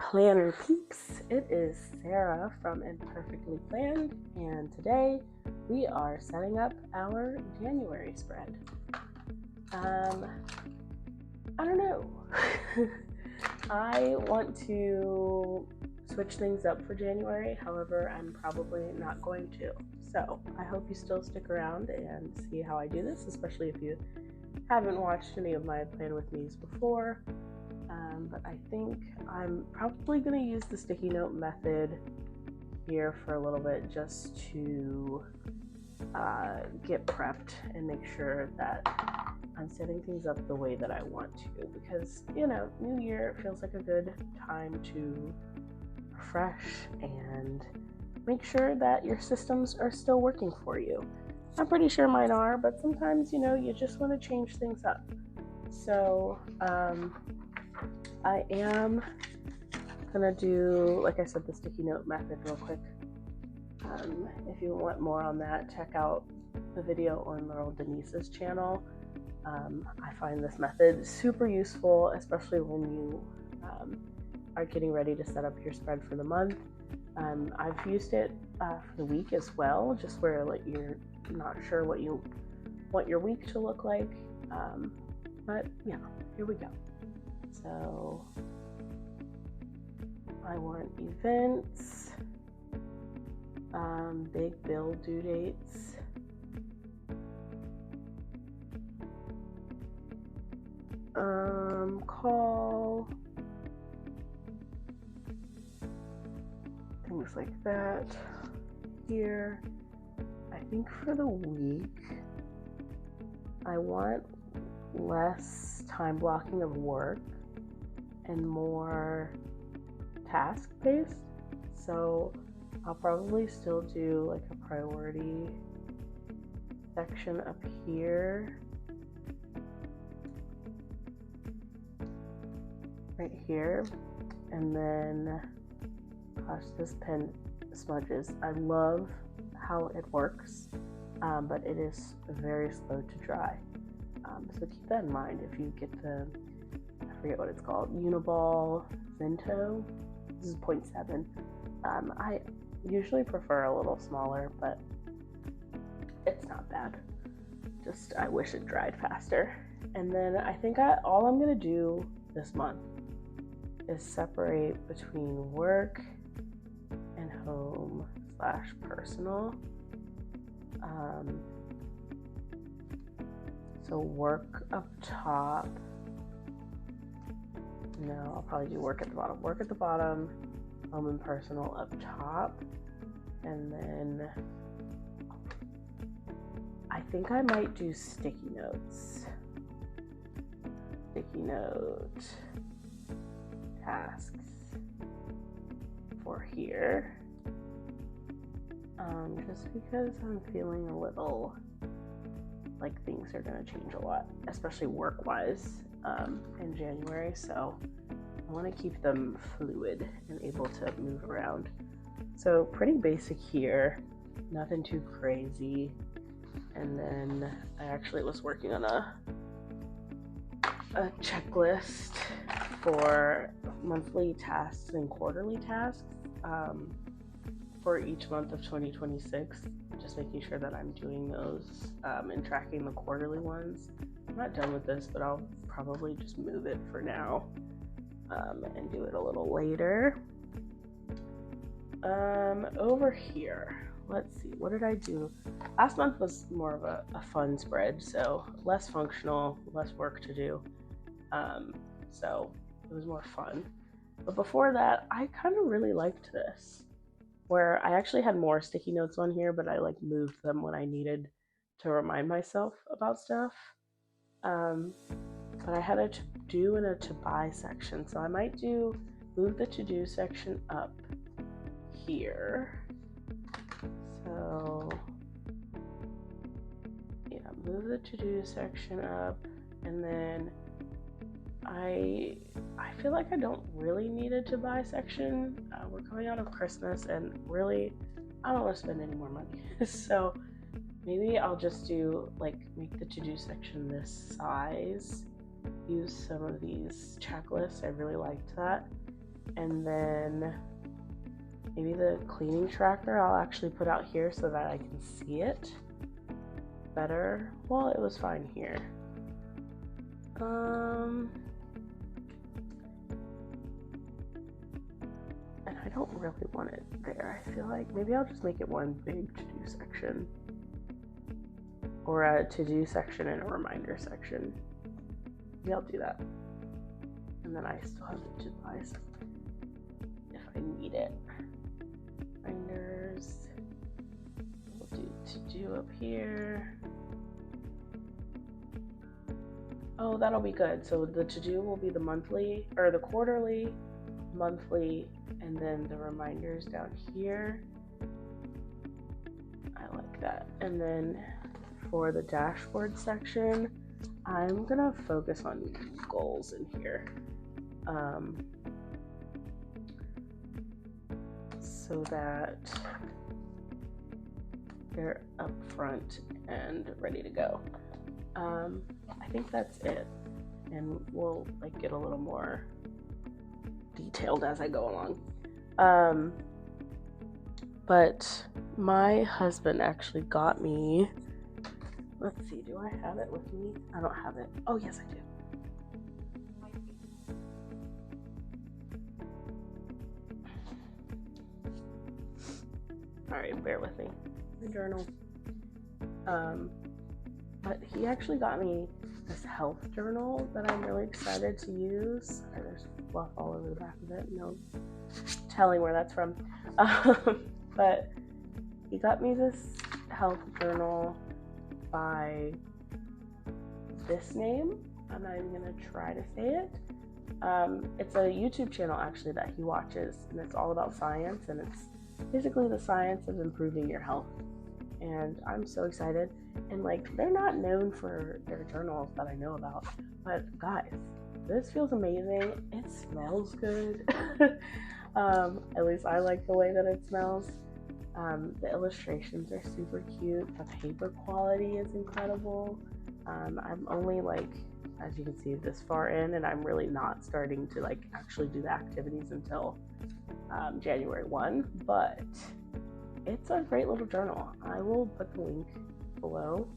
planner peeps. It is Sarah from Imperfectly Planned, and today we are setting up our January spread. I don't know. I want to switch things up for January, however, I'm probably not going to. So I hope you still stick around and see how I do this, especially if you haven't watched any of my Plan With Me's before. But I think I'm probably going to use the sticky note method here for a little bit just to get prepped and make sure that I'm setting things up the way that I want to, because, New Year feels like a good time to refresh and make sure that your systems are still working for you. I'm pretty sure mine are, but sometimes, you just want to change things up. So, I am gonna do, like I said, the sticky note method real quick. If you want more on that, check out the video on Laurel Denise's channel. I find this method super useful, especially when you are getting ready to set up your spread for the month. I've used it for the week as well, just where you're not sure what you want your week to look like. But yeah, here we go. So I want events, big bill due dates, call, things like that. Here, I think for the week, I want less time blocking of work and more task based. So I'll probably still do a priority section up here, right here, and then gosh, this pen smudges. I love how it works, but it is very slow to dry. So keep that in mind if you get I forget what it's called, Uniball Zinto. This is 0.7. I usually prefer a little smaller, but it's not bad. Just I wish it dried faster. And then I think all I'm gonna do this month is separate between work and home/personal. So work up top. No, I'll probably do work at the bottom. Work at the bottom, home and personal up top. And then I think I might do sticky notes. Sticky note tasks for here. Just because I'm feeling a little like things are going to change a lot, especially work-wise in January, so I want to keep them fluid and able to move around. So pretty basic here, nothing too crazy. And then I actually was working on a checklist for monthly tasks and quarterly tasks for each month of 2026, just making sure that I'm doing those and tracking the quarterly ones. I'm not done with this, but I'll probably just move it for now and do it a little later. Over here, let's see, what did I do? Last month was more of a fun spread, so less functional, less work to do. So it was more fun. But before that, I kind of really liked this, where I actually had more sticky notes on here, but I moved them when I needed to remind myself about stuff. But I had a to-do and a to-buy section, so I might move the to-do section up here. So yeah, move the to-do section up, and then I feel like I don't really need a to-buy section. We're coming out of Christmas, and really, I don't want to spend any more money. So maybe I'll just do make the to-do section this size. Use some of these checklists. I really liked that. And then maybe the cleaning tracker I'll actually put out here so that I can see it better. Well, it was fine here. And I don't really want it there. I feel like maybe I'll just make it one big to-do section, or a to-do section and a reminder section. Maybe I'll do that. And then I still have the to-buys if I need it. Reminders. We'll do to-do up here. Oh, that'll be good. So the to-do will be the monthly, or the quarterly, monthly, and then the reminders down here. I like that. And then for the dashboard section, I'm gonna focus on goals in here. So that they're up front and ready to go. I think that's it, and we'll get a little more detailed as I go along. But my husband actually got me, let's see, do I have it with me? I don't have it. Oh yes, I do. Alright, bear with me. My journal. But he actually got me this health journal that I'm really excited to use. There's fluff all over the back of it. No telling where that's from. But he got me this health journal by this name. I'm not even gonna try to say it. It's a YouTube channel actually that he watches, and it's all about science, and it's basically the science of improving your health. And I'm so excited. And they're not known for their journals that I know about, but guys, this feels amazing. It smells good. At least I like the way that it smells. The illustrations are super cute. The paper quality is incredible. I'm only as you can see, this far in, and I'm really not starting to actually do the activities until January 1, but it's a great little journal. I will put the link below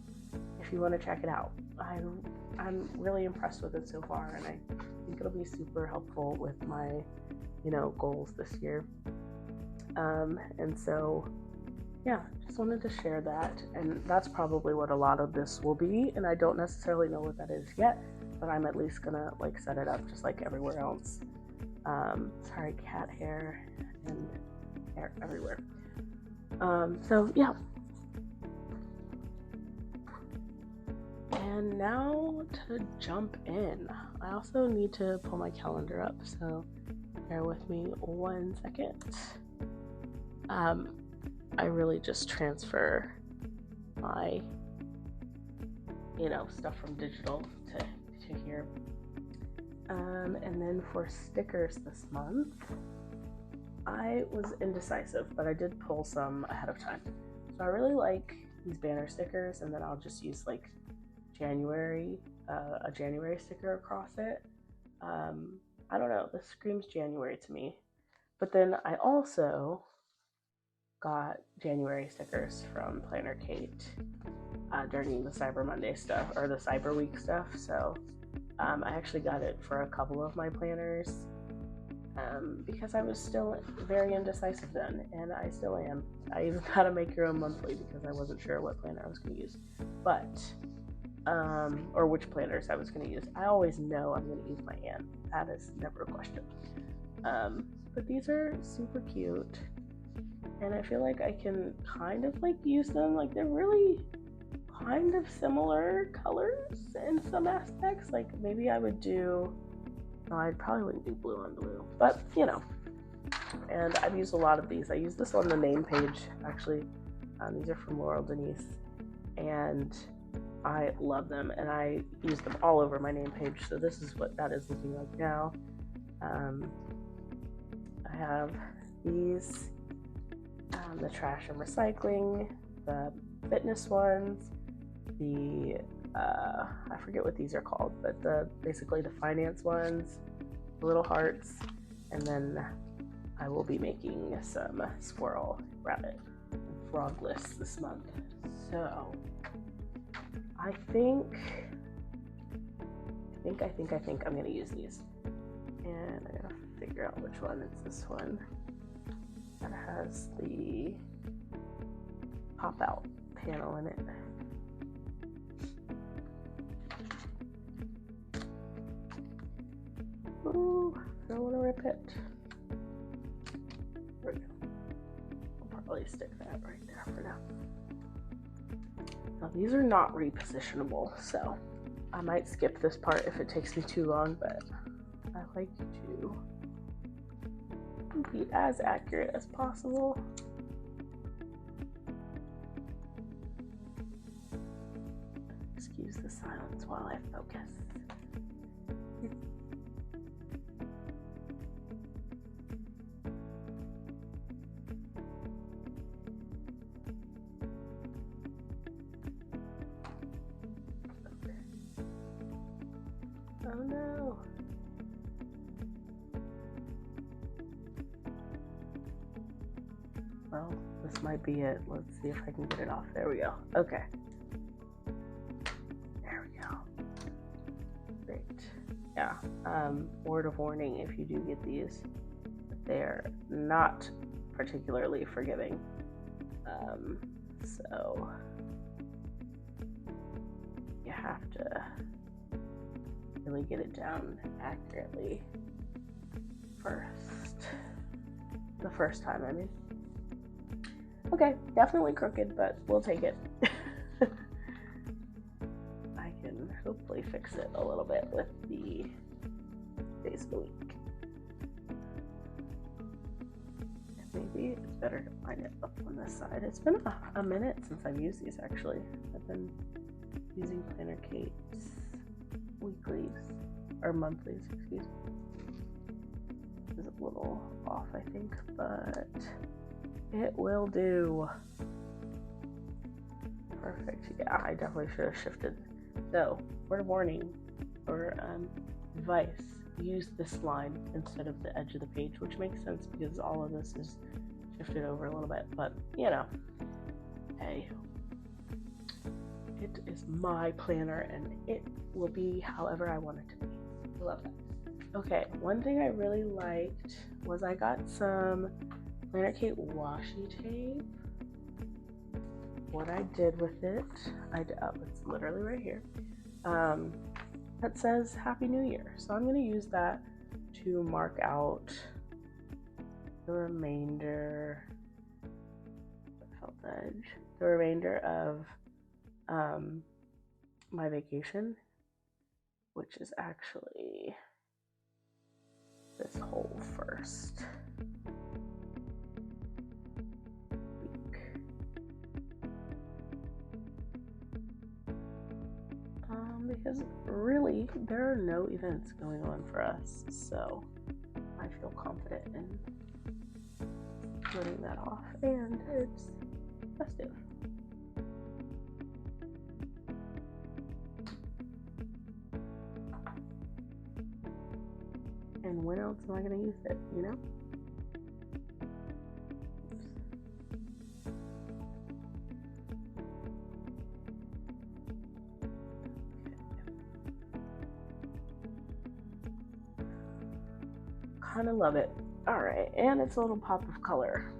if you want to check it out. I'm really impressed with it so far, and I think it'll be super helpful with my goals this year. And so yeah, just wanted to share that, and that's probably what a lot of this will be, and I don't necessarily know what that is yet, but I'm at least gonna set it up just like everywhere else. Sorry, cat hair and hair everywhere. So yeah. And now to jump in, I also need to pull my calendar up, so bear with me 1 second. I really just transfer my, stuff from digital to here. And then for stickers this month, I was indecisive, but I did pull some ahead of time. So I really like these banner stickers, and then I'll just use January, a January sticker across it. I don't know, this screams January to me. But then I also got January stickers from Planner Kate during the Cyber Monday stuff, or the Cyber Week stuff. So I actually got it for a couple of my planners because I was still very indecisive then, and I still am. I even got a Make Your Own Monthly because I wasn't sure what planner I was going to use, but or which planners I was going to use. I always know I'm going to use my Anne. That is never a question. But these are super cute, and I feel like I can kind of use them. They're really kind of similar colors in some aspects. Maybe I would do, no, I probably wouldn't do blue on blue, but and I've used a lot of these. I used this on the name page actually. These are from Laurel Denise, and I love them, and I use them all over my name page. So this is what that is looking like now. I have these, the trash and recycling, the fitness ones, the I forget what these are called, but basically the finance ones, the little hearts, And then I will be making some squirrel, rabbit, and frog lists this month. So I think I'm gonna use these. And I gotta figure out which one is this one that has the pop out panel in it. Ooh, I don't want to rip it. There we go. I'll probably stick that right there for now. Now these are not repositionable, so I might skip this part if it takes me too long, but I like to be as accurate as possible. Excuse the silence while I focus. Oh no. Well, this might be it. Let's see if I can get it off. There we go. Okay. There we go. Great. Yeah. Word of warning if you do get these, they're not particularly forgiving. So you have to really get it down accurately first. The first time, I mean. Okay, definitely crooked, but we'll take it. I can hopefully fix it a little bit with the days of the week. Maybe it's better to line it up on this side. It's been a minute since I've used these, actually. I've been using Planner Kate's weeklies, or monthlies, excuse me. It's a little off, I think, but it will do. Perfect. Yeah, I definitely should have shifted. So, word of warning or advice, use this line instead of the edge of the page, which makes sense because all of this is shifted over a little bit, but you know, hey, it is my planner and it will be however I want it to be. I love that. Okay, one thing I really liked was I got some Planner Kate washi tape. What I did with it, it's literally right here, that says Happy New Year. So I'm going to use that to mark out the remainder, of my vacation, which is actually this whole first week. Because really, there are no events going on for us, so I feel confident in splitting that off, and it's festive. And when else am I going to use it, you know? Kind of love it. All right, and it's a little pop of color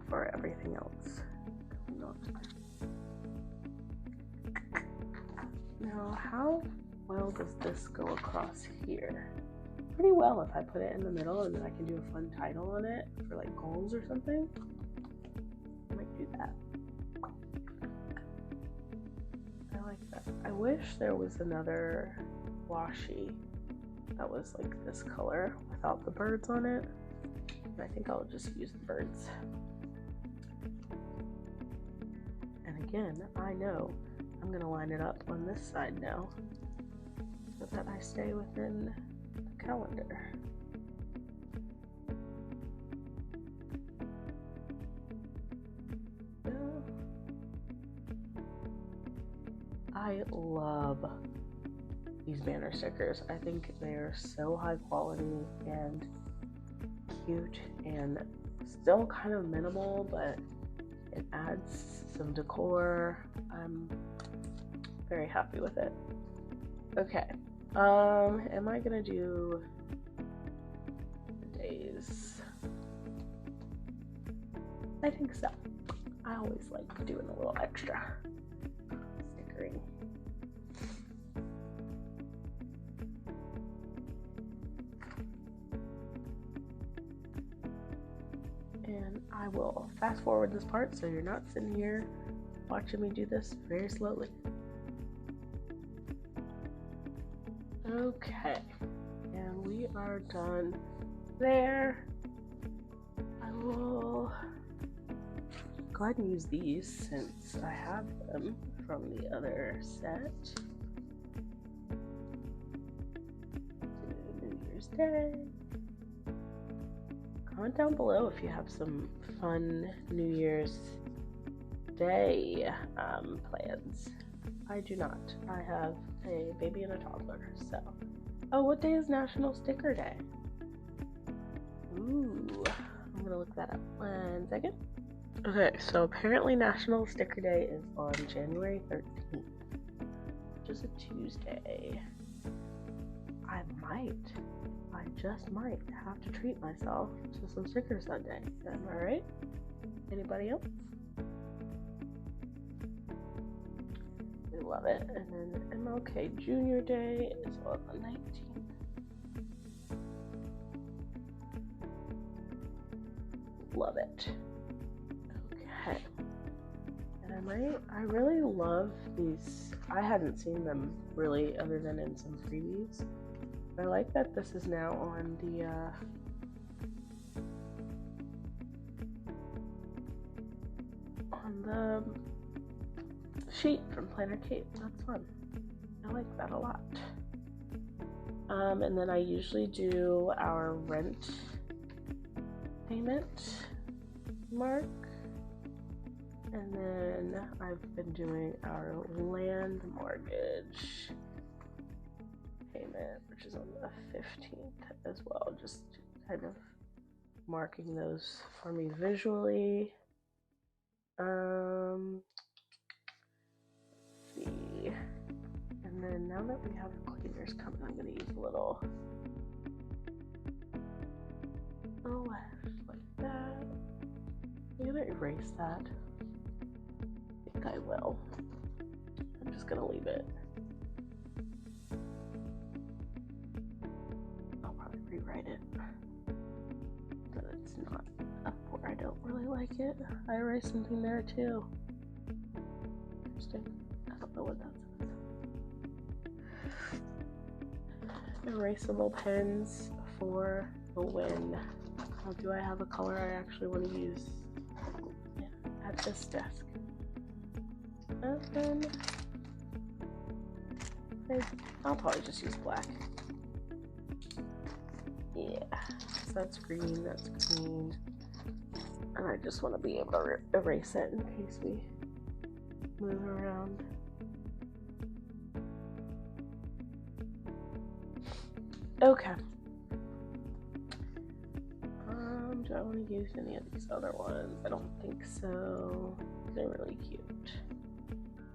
for everything else going on. Now, how well does this go across here? Pretty well if I put it in the middle, and then I can do a fun title on it for like goals or something. I might do that. I like that. I wish there was another washi that was like this color without the birds on it. I think I'll just use the birds. And again, I know I'm going to line it up on this side now so that I stay within the calendar. I love these banner stickers. I think they are so high quality and cute and still kind of minimal, but it adds some decor. I'm very happy with it. Okay, am I gonna do the days? I think so. I always like doing a little extra stickering. And I will fast forward this part so you're not sitting here watching me do this very slowly. Okay, and we are done there. I will go ahead and use these since I have them from the other set. New Year's Day. Comment down below if you have some fun New Year's Day plans. I do not. I have a baby and a toddler, so. Oh, what day is National Sticker Day? Ooh, I'm gonna look that up. 1 second. Okay, so apparently National Sticker Day is on January 13th, which is a Tuesday. I just might have to treat myself to some stickers that day. Am I right? Anybody else? We love it. And then MLK Junior Day is on the 19th. Love it. Okay. And I really love these. I hadn't seen them really other than in some freebies. I like that this is now on the sheet from Planner Kate. That's fun. I like that a lot. And then I usually do our rent payment mark, and then I've been doing our land mortgage payment, which is on the 15th as well, just kind of marking those for me visually. Let's see. And then now that we have cleaners coming, I'm going to use a little like that. I'm going to erase that. I think I will. I'm just going to leave it. I'll probably rewrite it, but it's not up where I don't really like it. I erased something there too. Interesting. I don't know what that says. Erasable pens for the win. Oh, do I have a color I actually want to use? Yeah, at this desk. And then I'll probably just use black. Yeah, so that's green, that's green. And I just want to be able to erase it in case we move around. Okay. Do I want to use any of these other ones? I don't think so. They're really cute.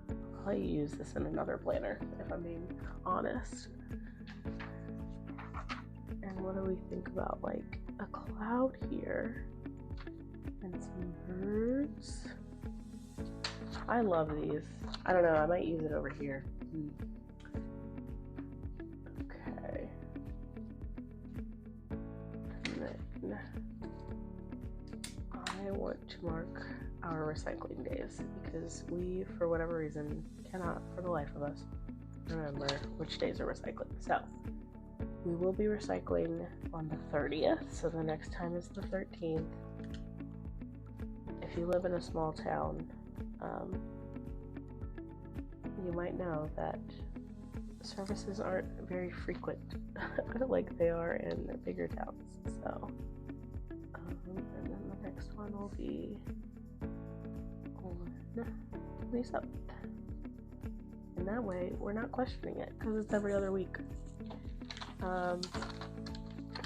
I'll probably use this in another planner, if I'm being honest. And what do we think about, like, a cloud here and some birds? I love these. I don't know, I might use it over here. Okay. And then I want to mark our recycling days because we, for whatever reason, cannot, for the life of us, remember which days are recycling. So we will be recycling on the 30th, so the next time is the 13th. If you live in a small town, you might know that services aren't very frequent like they are in bigger towns. So, and then the next one will be on 27th. And and that way we're not questioning it because it's every other week.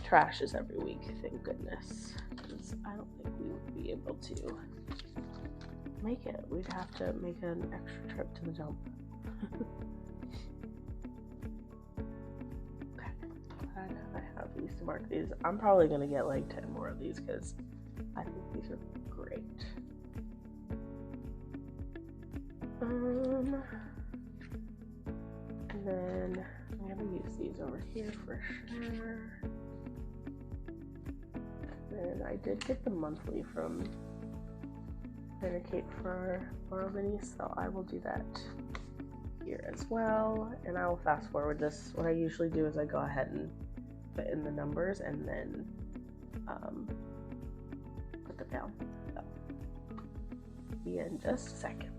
Trash is every week, thank goodness, because I don't think we would be able to make it. We'd have to make an extra trip to the dump. Okay, I have these to mark these. I'm probably gonna get like 10 more of these because I think these are great. And then I'm gonna use these over here for sure. And I did get the monthly from Planner Kate for Laurel Denise, so I will do that here as well. And I will fast forward this. What I usually do is I go ahead and put in the numbers and then put them down. So, see you in just a second.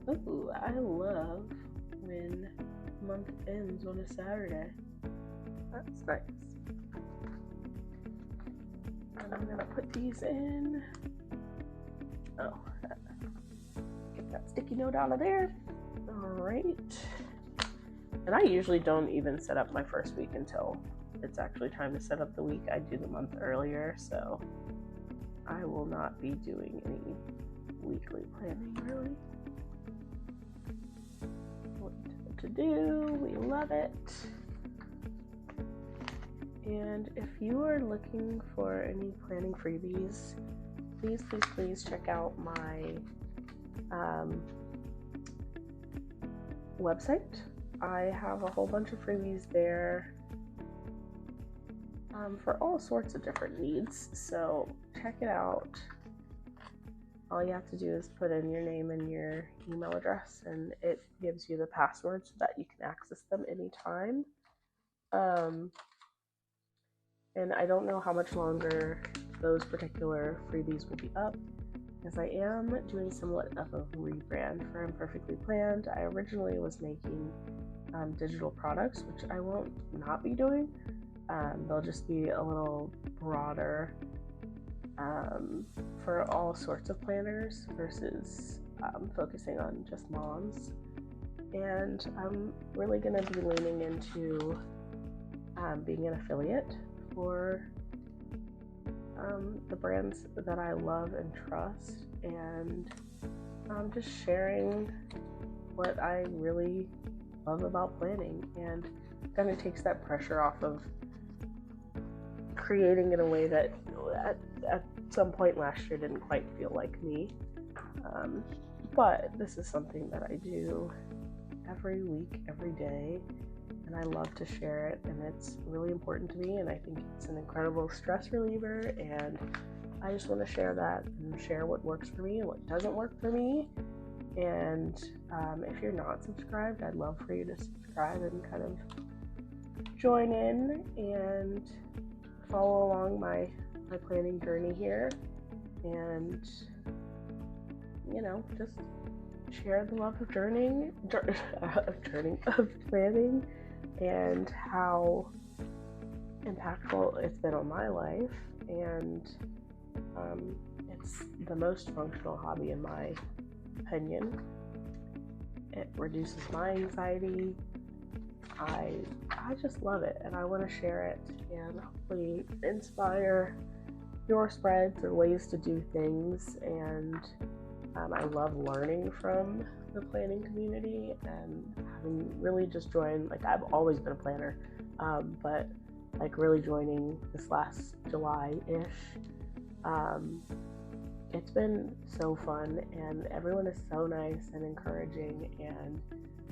Ooh, I love when month ends on a Saturday. That's nice. And I'm gonna put these in. Oh, get that sticky note out of there. All right. And I usually don't even set up my first week until it's actually time to set up the week. I do the month earlier, so I will not be doing any weekly planning really. What to do, we love it. And if you are looking for any planning freebies, please check out my website. I have a whole bunch of freebies there for all sorts of different needs, so check it out. All you have to do is put in your name and your email address, and it gives you the password so that you can access them anytime. And I don't know how much longer those particular freebies will be up, because I am doing somewhat of a rebrand for Imperfectly Planned. I originally was making digital products, which I won't not be doing. They'll just be a little broader for all sorts of planners versus focusing on just moms. And I'm really going to be leaning into being an affiliate for the brands that I love and trust, and just sharing what I really love about planning, and kind of takes that pressure off of creating in a way that at some point last year didn't quite feel like me. But this is something that I do every week, every day, and I love to share it, and it's really important to me, and I think it's an incredible stress reliever, and I just want to share that and share what works for me and what doesn't work for me. And if you're not subscribed, I'd love for you to subscribe and kind of join in and follow along my planning journey here, and just share the love of journeying of planning and how impactful it's been on my life. And it's the most functional hobby in my opinion. It reduces my anxiety. I just love it, and I want to share it and hopefully inspire your spreads or ways to do things. And I love learning from the planning community, and having really just joined, like, I've always been a planner, but like really joining this last July-ish, it's been so fun, and everyone is so nice and encouraging and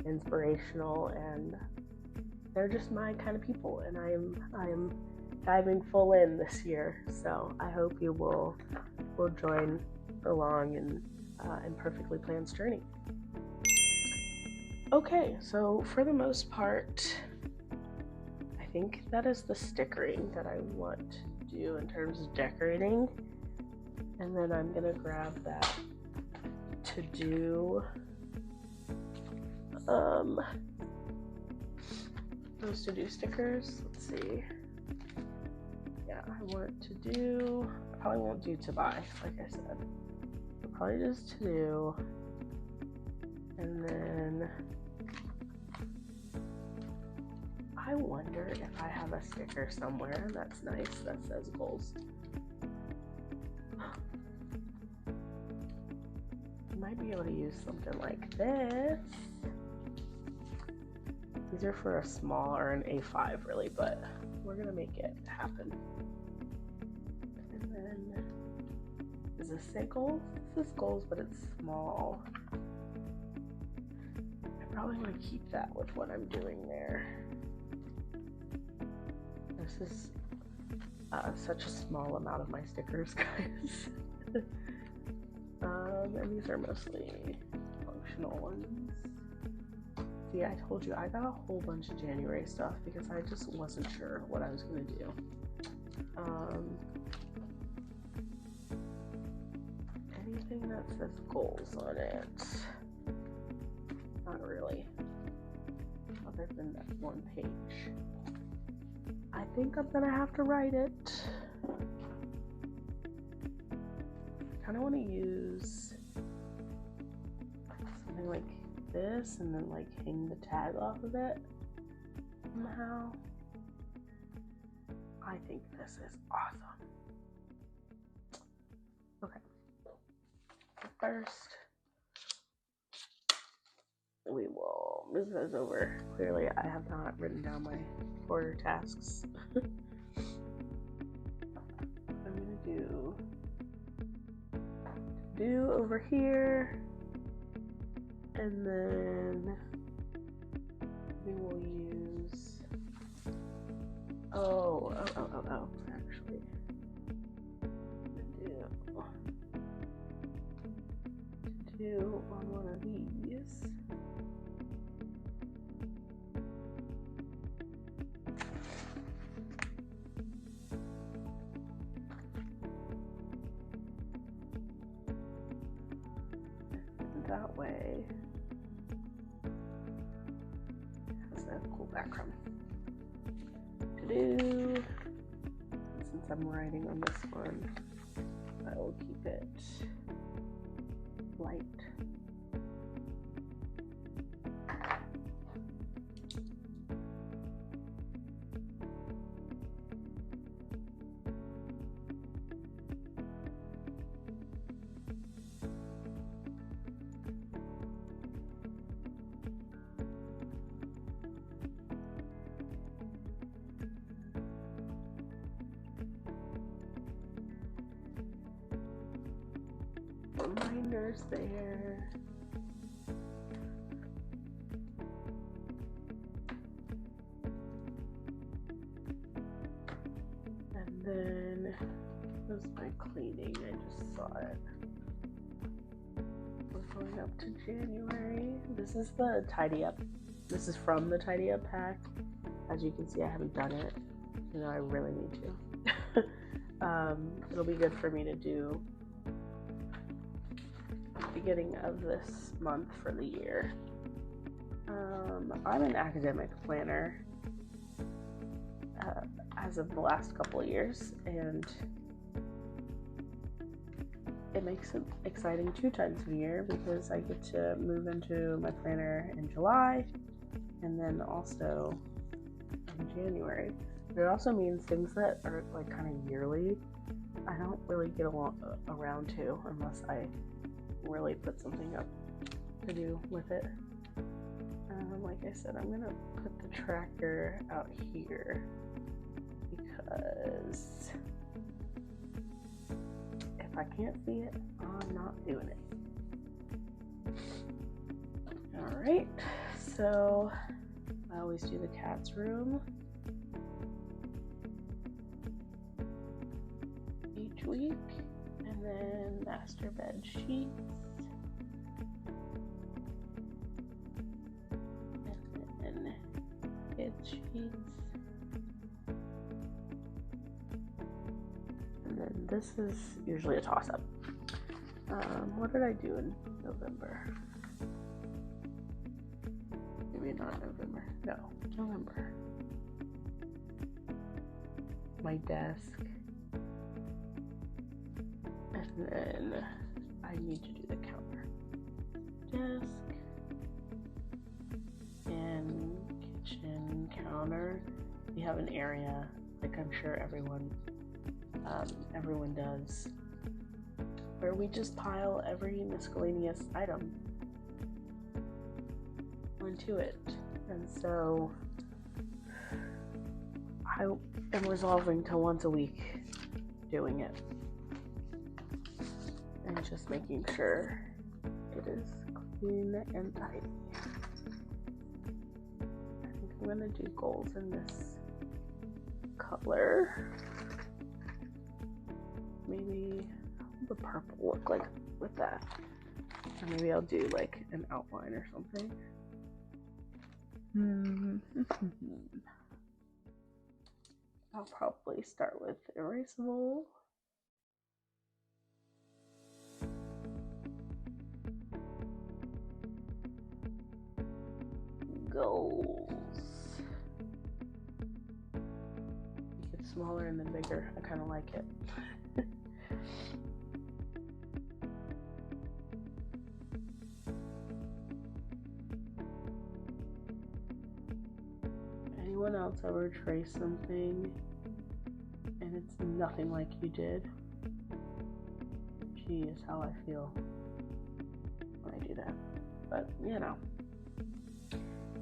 inspirational, and they're just my kind of people, and I am diving full in this year, so I hope you will join along in Imperfectly Planned's journey. Okay, so for the most part, I think that is the stickering that I want to do in terms of decorating, and then I'm gonna grab that to do those to-do stickers. Let's see. Yeah, I probably won't do to buy, like I said. I'll probably just to do And then I wonder if I have a sticker somewhere that's nice that says goals. Might be able to use something like this. These are for a small or an A5 really, but we're gonna make it happen. And then, does this say goals? This is goals, but it's small. I probably want to keep that with what I'm doing there. This is such a small amount of my stickers, guys. And these are mostly functional ones. See, I told you I got a whole bunch of January stuff because I just wasn't sure what I was gonna do. Anything that says goals on it? Not really. Other than that one page. I think I'm gonna have to write it. I kind of want to use something like this and then like hang the tag off of it somehow. I think this is awesome. Okay. So first, we will move those over. Clearly, I have not written down my order tasks. I'm gonna do over here, and then we will use actually do on one of these. That way it has a cool background to do. Since I'm writing on this one, I will keep it light. Reminders there. And then this is my cleaning. I just saw it. We're going up to January. This is the tidy up. This is from the tidy up pack. As you can see, I haven't done it. You know, I really need to. It'll be good for me to do beginning of this month for the year. I'm an academic planner as of the last couple of years, and it makes it exciting 2 times a year because I get to move into my planner in July and then also in January. But it also means things that are like kind of yearly, I don't really get around to unless I really put something up to do with it. Like I said, I'm gonna put the tracker out here because if I can't see it, I'm not doing it. Alright, so I always do the cat's room each week, and then master bed sheets, and then kids sheets, and then this is usually a toss-up. What did I do in November? Maybe not November. No, November. My desk. And then I need to do the counter. Desk. counter, we have an area, like I'm sure everyone does, where we just pile every miscellaneous item onto it. And so I am resolving to once a week doing it and just making sure it is clean and tidy. I think I'm gonna do goals in this color. Maybe the purple look like with that, or maybe I'll do like an outline or something. I'll probably start with erasable. Goals. Make it smaller and then bigger. I kind of like it. Anyone else ever trace something and it's nothing like you did? Gee, is how I feel when I do that. But, you know,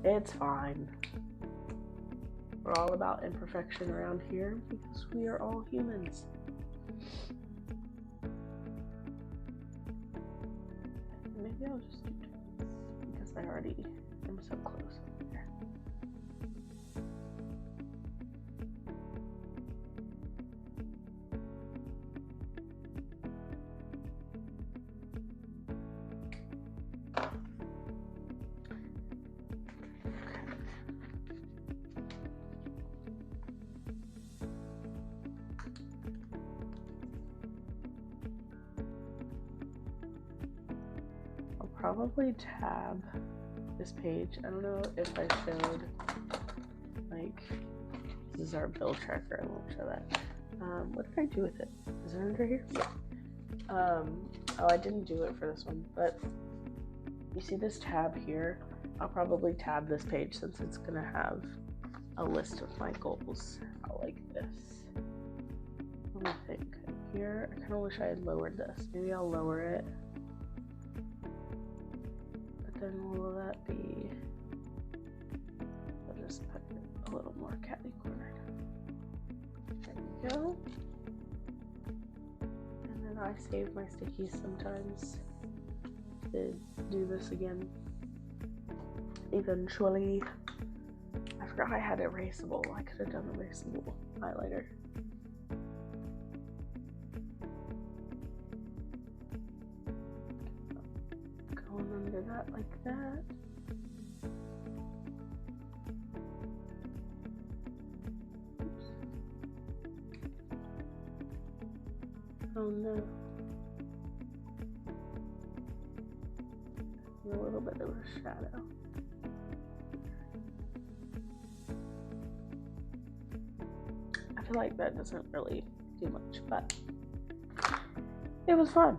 it's fine. We're all about imperfection around here because we are all humans. Maybe I'll just do this because I already am so close over there. Probably tab this page. I don't know if I showed, like, this is our bill tracker. I won't show that. What did I do with it? Is it under here? Yeah. Oh, I didn't do it for this one, but you see this tab here? I'll probably tab this page since it's gonna have a list of my goals out like this. Let me think. Here, I kind of wish I had lowered this. Maybe I'll lower it. Then will that be, I'll just put it a little more catty cornered. There we go. And then I save my stickies sometimes to do this again eventually. I forgot I had erasable. I could have done erasable highlighter. Under that like that. Oops. Oh no. A little bit of a shadow. I feel like that doesn't really do much, but it was fun.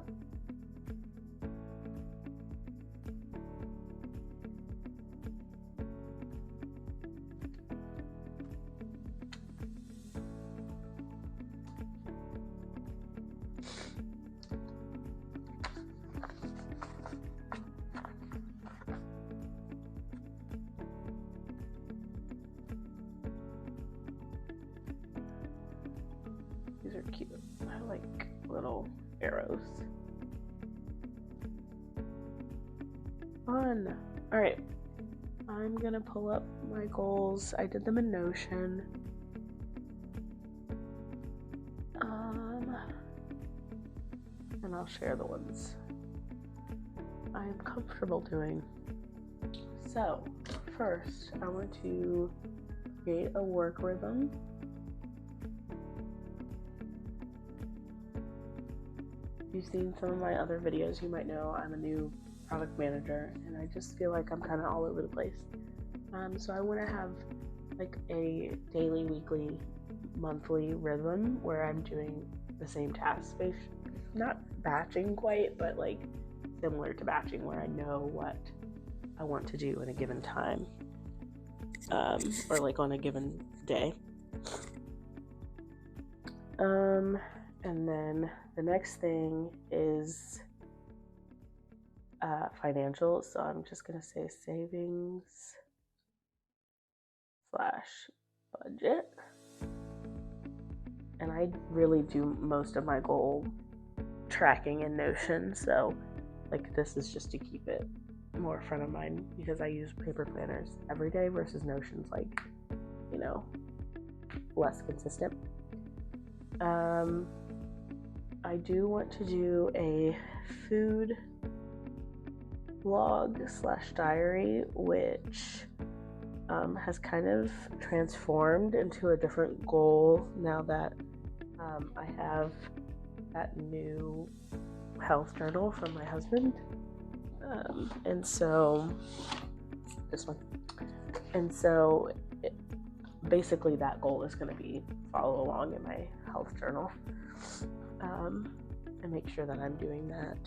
These are cute. I like little arrows. Fun. Alright. I'm gonna pull up my goals. I did them in Notion. And I'll share the ones I am comfortable doing. So, first, I want to create a work rhythm. If you've seen some of my other videos, you might know I'm a new product manager and I just feel like I'm kind of all over the place. So I want to have like a daily, weekly, monthly rhythm where I'm doing the same task, not batching quite, but like similar to batching, where I know what I want to do in a given time. or like on a given day. And then the next thing is financial. So I'm just going to say savings / budget. And I really do most of my goal tracking in Notion. So like this is just to keep it more front of mind because I use paper planners every day versus Notion's like, you know, less consistent. I do want to do a food log / diary, which has kind of transformed into a different goal now that I have that new health journal from my husband. And so this one. And so basically that goal is going to be follow along in my health journal and make sure that I'm doing that.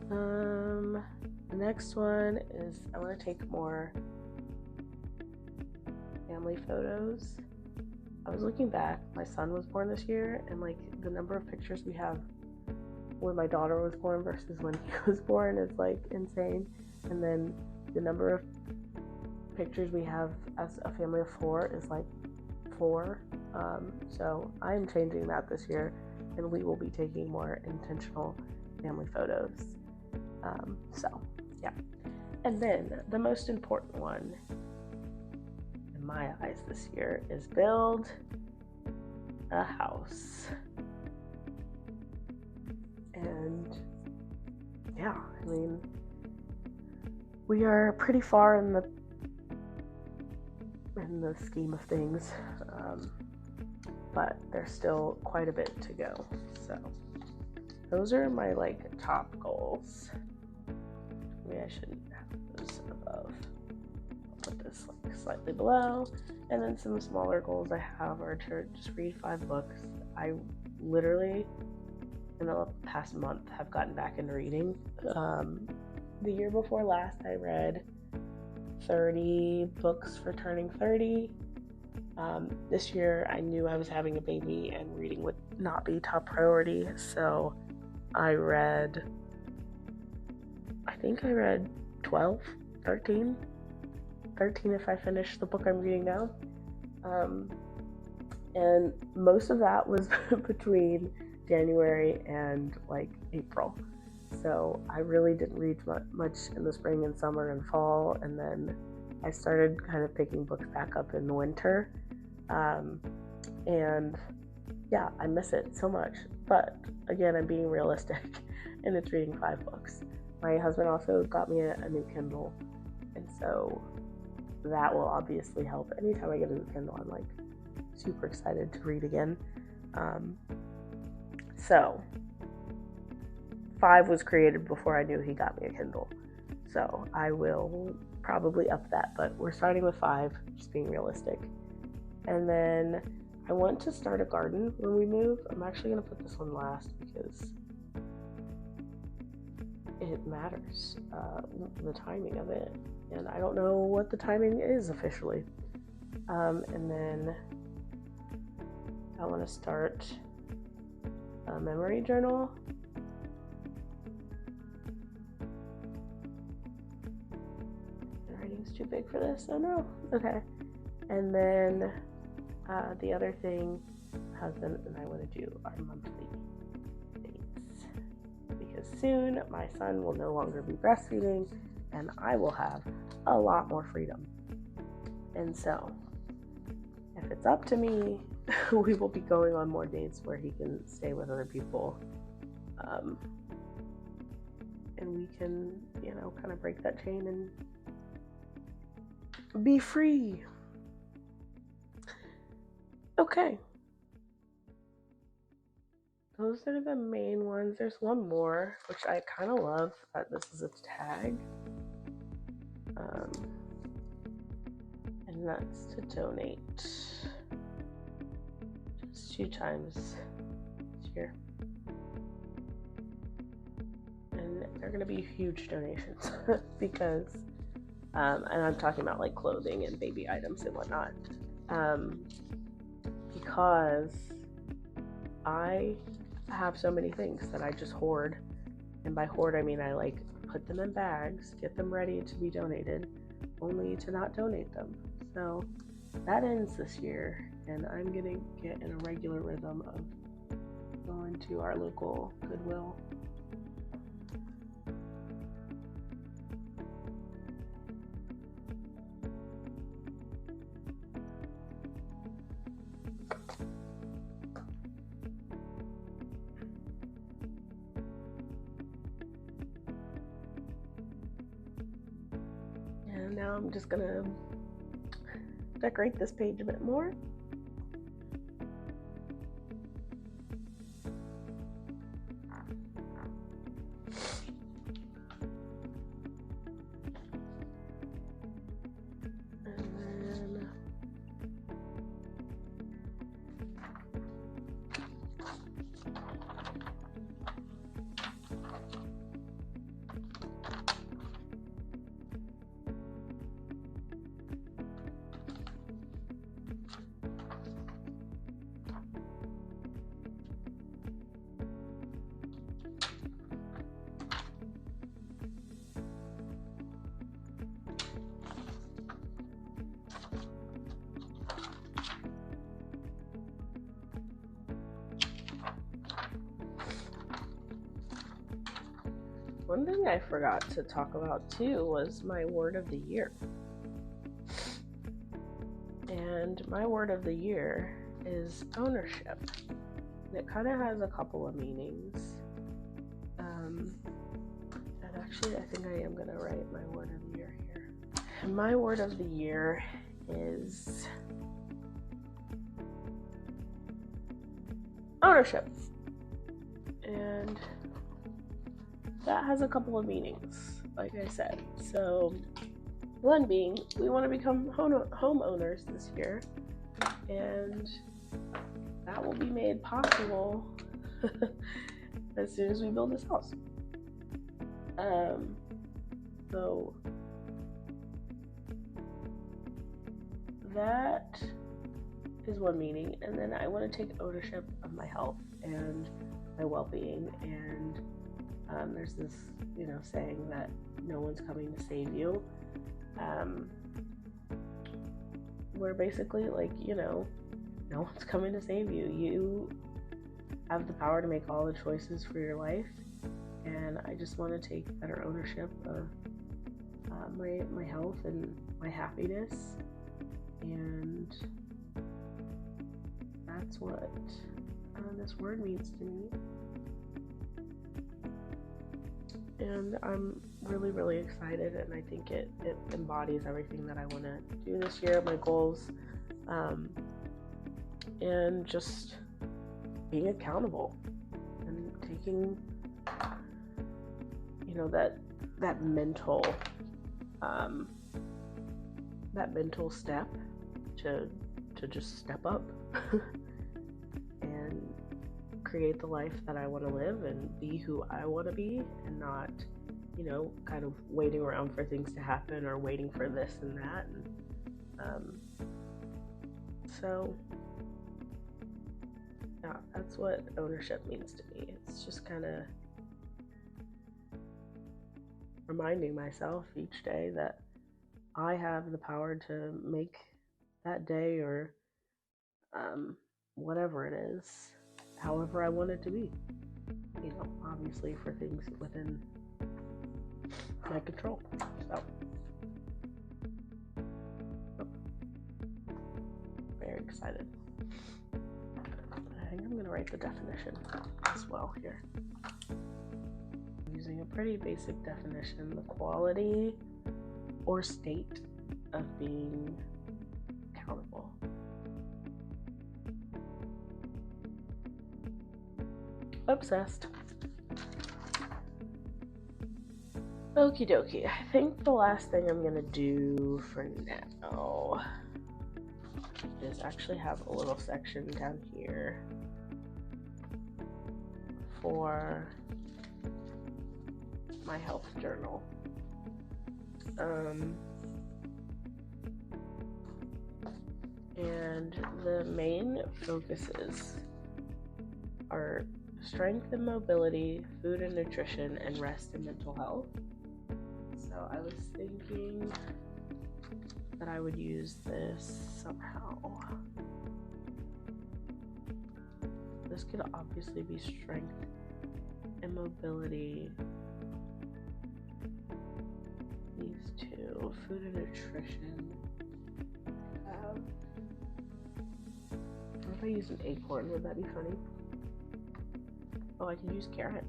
The next one is I want to take more family photos. I was looking back, my son was born this year, and like the number of pictures we have when my daughter was born versus when he was born is like insane. And then the number of pictures we have as a family of 4 is like 4. So I'm changing that this year, and we will be taking more intentional family photos. So yeah. And then the most important one in my eyes this year is build a house. And yeah, I mean, we are pretty far in the scheme of things, but there's still quite a bit to go. So those are my like top goals. Maybe I shouldn't have those above. I'll put this like slightly below. And then some smaller goals I have are to just read 5 books. I literally in the past month have gotten back into reading. The year before last I read 30 books for turning 30. This year I knew I was having a baby and reading would not be top priority, so I think I read 12, 13 if I finish the book I'm reading now. And most of that was between January and like April. So I really didn't read much in the spring and summer and fall, and then I started kind of picking books back up in the winter. And yeah, I miss it so much. But again, I'm being realistic, and it's reading 5 books. My husband also got me a new Kindle, and so that will obviously help. Anytime I get a new Kindle, I'm like super excited to read again. So 5 was created before I knew he got me a Kindle. So I will probably up that, but we're starting with 5, just being realistic. And then I want to start a garden when we move. I'm actually going to put this one last because it matters, the timing of it. And I don't know what the timing is officially. And then I want to start a memory journal. The writing's too big for this. Oh no. Okay. And then the other thing husband and I want to do are monthly dates, because soon my son will no longer be breastfeeding and I will have a lot more freedom. And so if it's up to me, we will be going on more dates where he can stay with other people, and we can, kind of break that chain and be free. Okay. Those are the main ones. There's one more, which I kind of love. This is a tag. And that's to donate just 2 times this year. And they're going to be huge donations because And I'm talking about like clothing and baby items and whatnot, because I have so many things that I just hoard. And by hoard, I mean I like put them in bags, get them ready to be donated, only to not donate them. So that ends this year, and I'm gonna get in a regular rhythm of going to our local Goodwill. And now I'm just gonna decorate this page a bit more. One thing I forgot to talk about too was my word of the year. And my word of the year is ownership. And it kind of has a couple of meanings. And actually, I think I am going to write my word of the year here. And my word of the year is ownership. And that has a couple of meanings, like I said. So, one being, we want to become homeowners this year, and that will be made possible as soon as we build this house. So that is one meaning, and then I want to take ownership of my health and my well-being, and there's this, saying that no one's coming to save you. Where basically, no one's coming to save you. You have the power to make all the choices for your life, and I just want to take better ownership of my health and my happiness, and that's what this word means to me. And I'm really, really excited, and I think it embodies everything that I want to do this year, my goals, and just being accountable and taking, that mental step to just step up and create the life that I want to live and be who I want to be, and not, kind of waiting around for things to happen or waiting for this and that. And so yeah, that's what ownership means to me. It's just kind of reminding myself each day that I have the power to make that day or whatever it is, however I want it to be. Obviously for things within my control. So, very excited. I think I'm going to write the definition as well here. Using a pretty basic definition: the quality or state of being accountable. Obsessed. Okie dokie. I think the last thing I'm gonna do for now is actually have a little section down here for my health journal. And the main focuses are strength and mobility, food and nutrition, and rest and mental health. So I was thinking that I would use this somehow. This could obviously be strength and mobility. These two, food and nutrition. What if I use an acorn? Would that be funny? Oh, I can use carrots.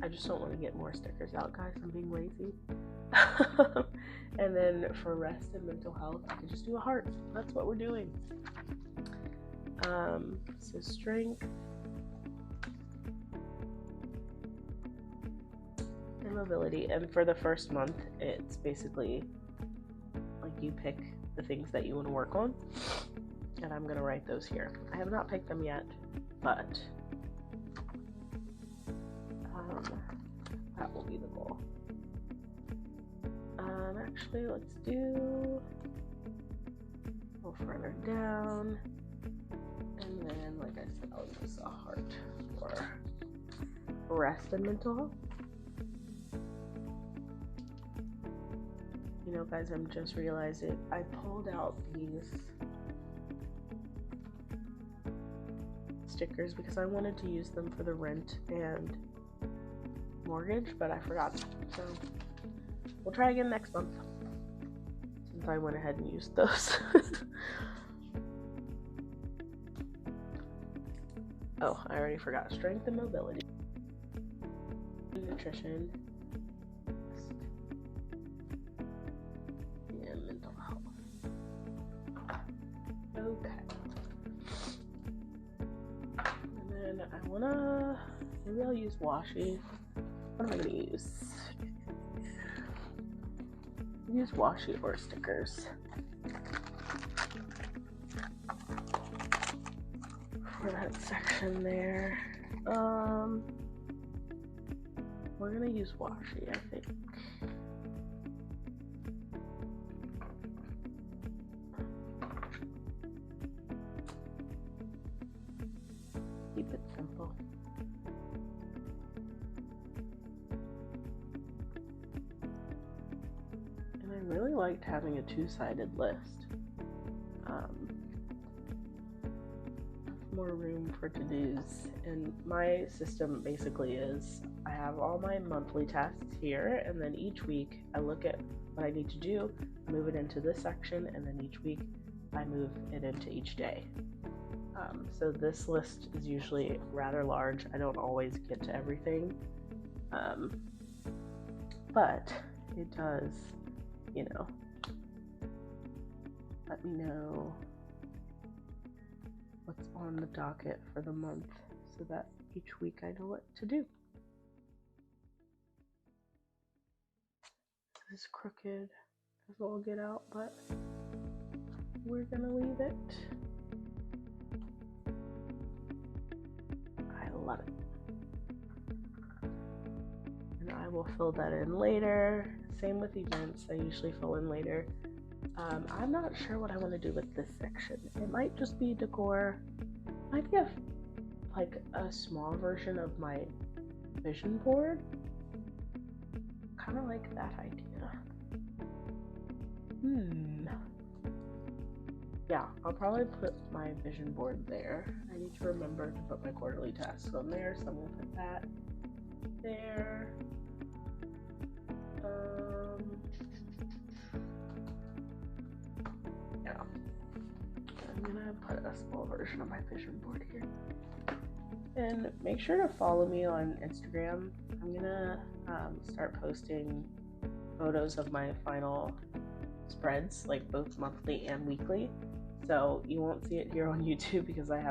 I just don't want to get more stickers out, guys. I'm being lazy. And then for rest and mental health, I can just do a heart. That's what we're doing. So strength and mobility. And for the first month, it's basically like you pick the things that you want to work on. And I'm going to write those here. I have not picked them yet, but that will be the goal. Actually, let's do a little further down. And then, like I said, I'll use a heart for rest and mental health. You know, guys, I'm just realizing I pulled out these stickers because I wanted to use them for the rent and mortgage, but I forgot. So we'll try again next month since I went ahead and used those. Oh, I already forgot. Strength and mobility, nutrition, and mental health. Okay. And then I wanna, maybe I'll use washi. What am I gonna use? Use washi or stickers for that section there. We're gonna use washi, I think. Keep it simple. And I really liked having a two-sided list. More room for to-dos, and my system basically is I have all my monthly tasks here, and then each week I look at what I need to do, move it into this section, and then each week I move it into each day. So this list is usually rather large. I don't always get to everything, but it does, you know, let me know what's on the docket for the month so that each week I know what to do. This is crooked as all get out, but we're gonna leave it. I love it. And I will fill that in later. Same with events, I usually fill in later. I'm not sure what I want to do with this section. It might just be decor. Might be like a small version of my vision board. Kind of like that idea. Yeah, I'll probably put my vision board there. I need to remember to put my quarterly tasks on there, so I'm gonna put that there. I'm gonna put a small version of my vision board here. And make sure to follow me on Instagram. I'm gonna start posting photos of my final spreads, like both monthly and weekly. So you won't see it here on YouTube because I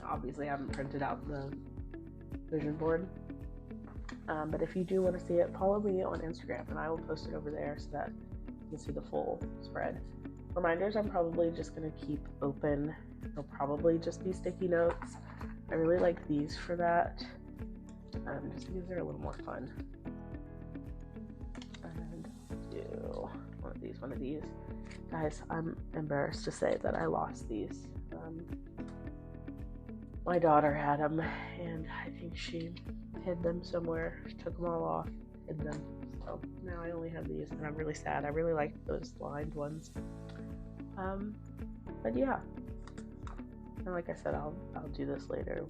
obviously haven't printed out the vision board. But if you do want to see it, follow me on Instagram and I will post it over there so that you can see the full spread. Reminders I'm probably just going to keep open. They'll probably just be sticky notes. I really like these for that, just because they're a little more fun. And do one of these one of these. Guys, I'm embarrassed to say that I lost these. My daughter had them, and I think she hid them somewhere. She took them all off, hid them. So now I only have these, and I'm really sad. I really like those lined ones. But yeah. And like I said, I'll do this later.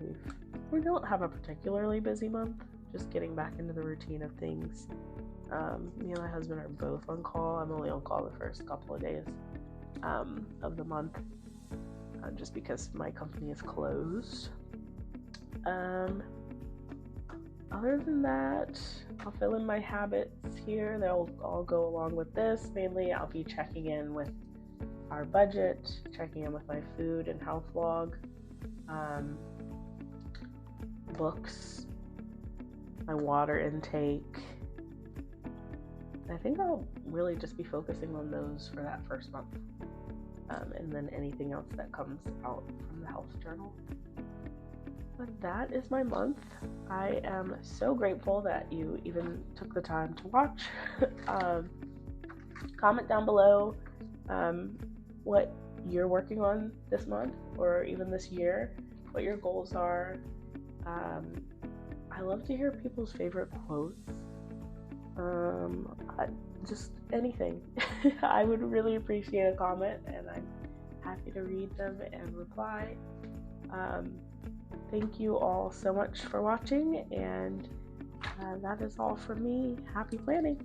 We don't have a particularly busy month. Just getting back into the routine of things. Me and my husband are both on call. I'm only on call the first couple of days of the month, just because my company is closed. Other than that, I'll fill in my habits here. They'll all go along with this. Mainly, I'll be checking in with our budget, checking in with my food and health log, books, my water intake. I think I'll really just be focusing on those for that first month, and then anything else that comes out from the health journal. But that is my month. I am so grateful that you even took the time to watch. Comment down below what you're working on this month or even this year, what your goals are. I love to hear people's favorite quotes. Just anything. I would really appreciate a comment, and I'm happy to read them and reply. Thank you all so much for watching, and that is all from me. Happy planning!